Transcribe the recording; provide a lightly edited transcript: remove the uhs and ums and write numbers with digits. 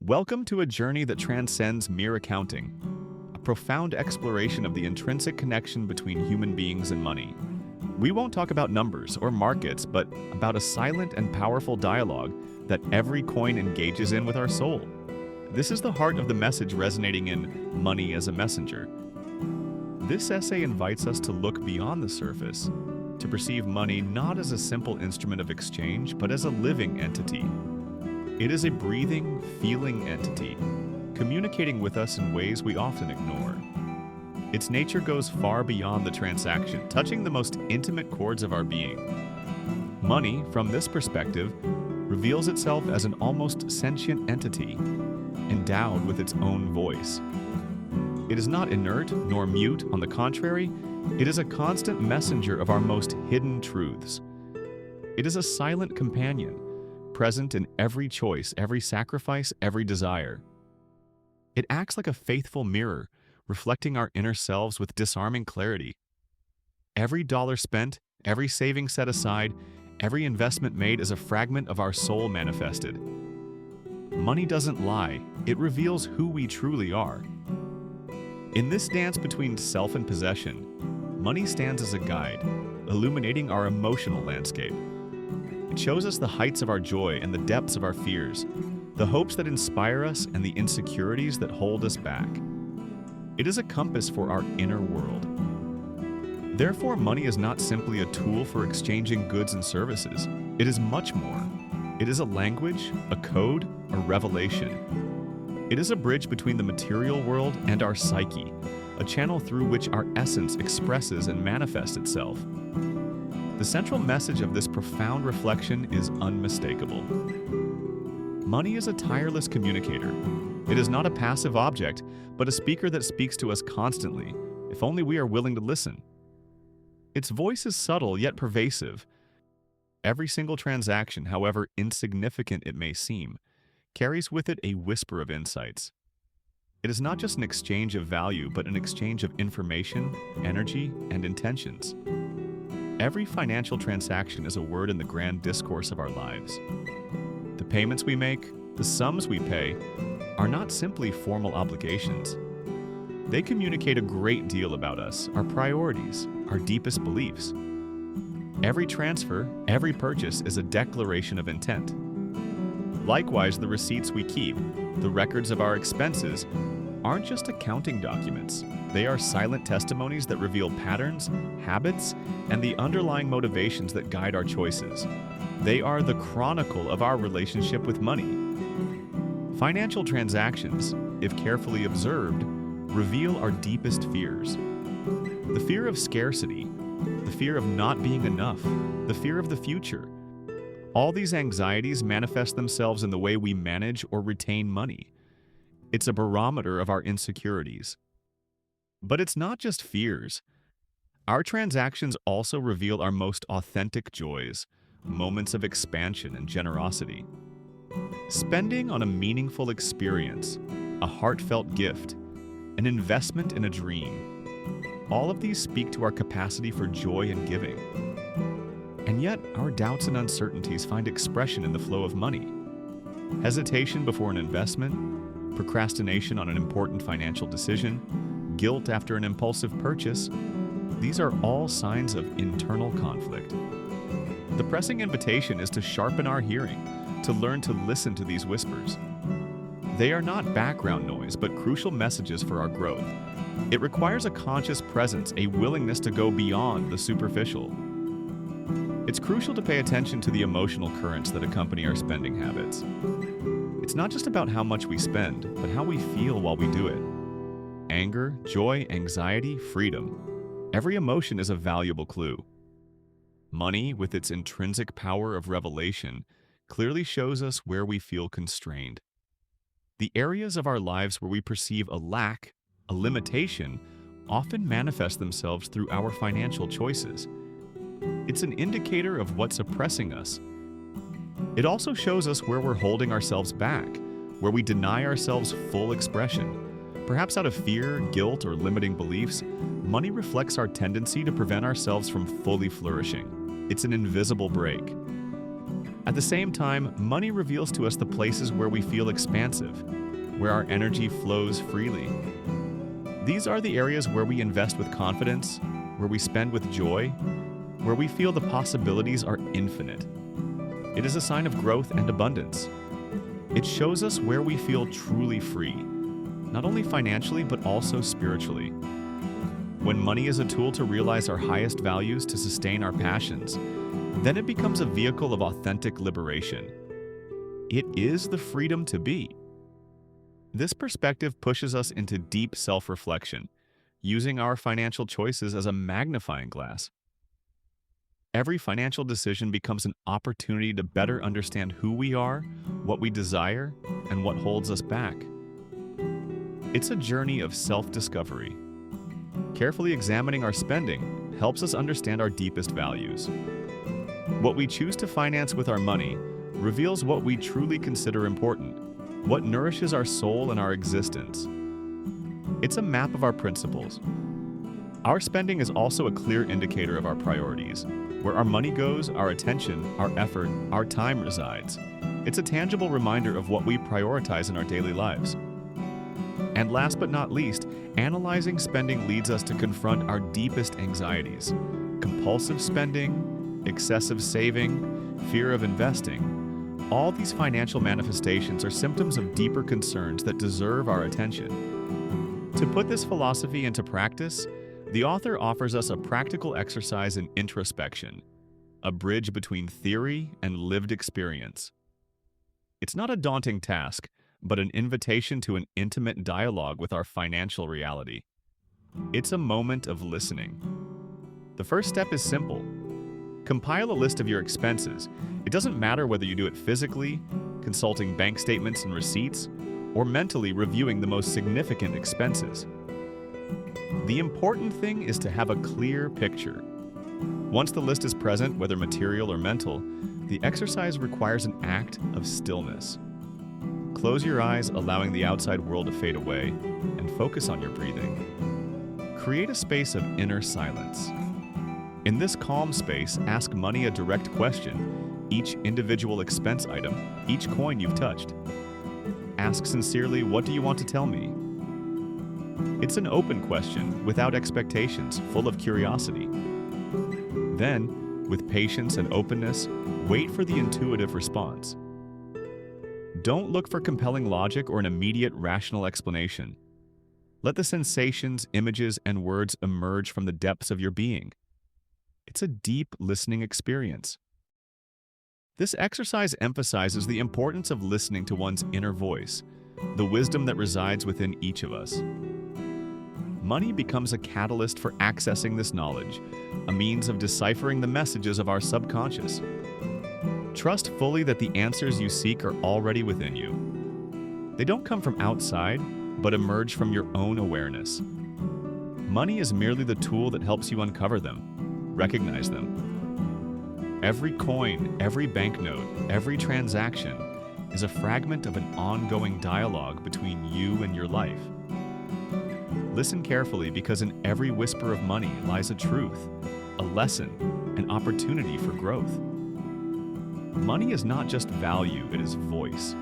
Welcome to a journey that transcends mere accounting, a profound exploration of the intrinsic connection between human beings and money. We won't talk about numbers or markets, but about a silent and powerful dialogue that every coin engages in with our soul. This is the heart of the message resonating in Money as a Messenger. This essay invites us to look beyond the surface, to perceive money not as a simple instrument of exchange, but as a living entity. It is a breathing, feeling entity, communicating with us in ways we often ignore. Its nature goes far beyond the transaction, touching the most intimate chords of our being. Money, from this perspective, reveals itself as an almost sentient entity, endowed with its own voice. It is not inert nor mute, on the contrary, it is a constant messenger of our most hidden truths. It is a silent companion, present in every choice, every sacrifice, every desire. It acts like a faithful mirror, reflecting our inner selves with disarming clarity. Every dollar spent, every saving set aside, every investment made is a fragment of our soul manifested. Money doesn't lie, it reveals who we truly are. In this dance between self and possession, money stands as a guide, illuminating our emotional landscape. It shows us the heights of our joy and the depths of our fears, the hopes that inspire us and the insecurities that hold us back. It is a compass for our inner world. Therefore, money is not simply a tool for exchanging goods and services. It is much more. It is a language, a code, a revelation. It is a bridge between the material world and our psyche, a channel through which our essence expresses and manifests itself. The central message of this profound reflection is unmistakable. Money is a tireless communicator. It is not a passive object, but a speaker that speaks to us constantly, if only we are willing to listen. Its voice is subtle yet pervasive. Every single transaction, however insignificant it may seem, carries with it a whisper of insights. It is not just an exchange of value, but an exchange of information, energy, and intentions. Every financial transaction is a word in the grand discourse of our lives. The payments we make, the sums we pay, are not simply formal obligations. They communicate a great deal about us, our priorities, our deepest beliefs. Every transfer, every purchase is a declaration of intent. Likewise, the receipts we keep, the records of our expenses, aren't just accounting documents. They are silent testimonies that reveal patterns, habits, and the underlying motivations that guide our choices. They are the chronicle of our relationship with money. Financial transactions, if carefully observed, reveal our deepest fears. The fear of scarcity, the fear of not being enough, the fear of the future. All these anxieties manifest themselves in the way we manage or retain money. It's a barometer of our insecurities. But it's not just fears. Our transactions also reveal our most authentic joys, moments of expansion and generosity. Spending on a meaningful experience, a heartfelt gift, an investment in a dream. All of these speak to our capacity for joy and giving. And yet, our doubts and uncertainties find expression in the flow of money. Hesitation before an investment, procrastination on an important financial decision, guilt after an impulsive purchase, these are all signs of internal conflict. The pressing invitation is to sharpen our hearing, to learn to listen to these whispers. They are not background noise, but crucial messages for our growth. It requires a conscious presence, a willingness to go beyond the superficial. It's crucial to pay attention to the emotional currents that accompany our spending habits. It's not just about how much we spend, but how we feel while we do it. Anger, joy, anxiety, freedom. Every emotion is a valuable clue. Money, with its intrinsic power of revelation, clearly shows us where we feel constrained. The areas of our lives where we perceive a lack, a limitation, often manifest themselves through our financial choices. It's an indicator of what's oppressing us. It also shows us where we're holding ourselves back, where we deny ourselves full expression. Perhaps out of fear, guilt, or limiting beliefs, money reflects our tendency to prevent ourselves from fully flourishing. It's an invisible brake. At the same time, money reveals to us the places where we feel expansive, where our energy flows freely. These are the areas where we invest with confidence, where we spend with joy, where we feel the possibilities are infinite. It is a sign of growth and abundance. It shows us where we feel truly free, not only financially but also spiritually. When money is a tool to realize our highest values, to sustain our passions, then it becomes a vehicle of authentic liberation. It is the freedom to be. This perspective pushes us into deep self-reflection, using our financial choices as a magnifying glass. Every financial decision becomes an opportunity to better understand who we are, what we desire, and what holds us back. It's a journey of self-discovery. Carefully examining our spending helps us understand our deepest values. What we choose to finance with our money reveals what we truly consider important, what nourishes our soul and our existence. It's a map of our principles. Our spending is also a clear indicator of our priorities. Where our money goes, our attention, our effort, our time resides. It's a tangible reminder of what we prioritize in our daily lives. And last but not least, analyzing spending leads us to confront our deepest anxieties. Compulsive spending, excessive saving, fear of investing. All these financial manifestations are symptoms of deeper concerns that deserve our attention. To put this philosophy into practice, the author offers us a practical exercise in introspection, a bridge between theory and lived experience. It's not a daunting task, but an invitation to an intimate dialogue with our financial reality. It's a moment of listening. The first step is simple. Compile a list of your expenses. It doesn't matter whether you do it physically, consulting bank statements and receipts, or mentally reviewing the most significant expenses. The important thing is to have a clear picture. Once the list is present, whether material or mental, the exercise requires an act of stillness. Close your eyes, allowing the outside world to fade away, and focus on your breathing. Create a space of inner silence. In this calm space, ask money a direct question, each individual expense item, each coin you've touched. Ask sincerely, what do you want to tell me? It's an open question, without expectations, full of curiosity. Then, with patience and openness, wait for the intuitive response. Don't look for compelling logic or an immediate rational explanation. Let the sensations, images, and words emerge from the depths of your being. It's a deep listening experience. This exercise emphasizes the importance of listening to one's inner voice, the wisdom that resides within each of us. Money becomes a catalyst for accessing this knowledge, a means of deciphering the messages of our subconscious. Trust fully that the answers you seek are already within you. They don't come from outside, but emerge from your own awareness. Money is merely the tool that helps you uncover them, recognize them. Every coin, every banknote, every transaction is a fragment of an ongoing dialogue between you and your life. Listen carefully, because in every whisper of money lies a truth, a lesson, an opportunity for growth. Money is not just value, it is voice.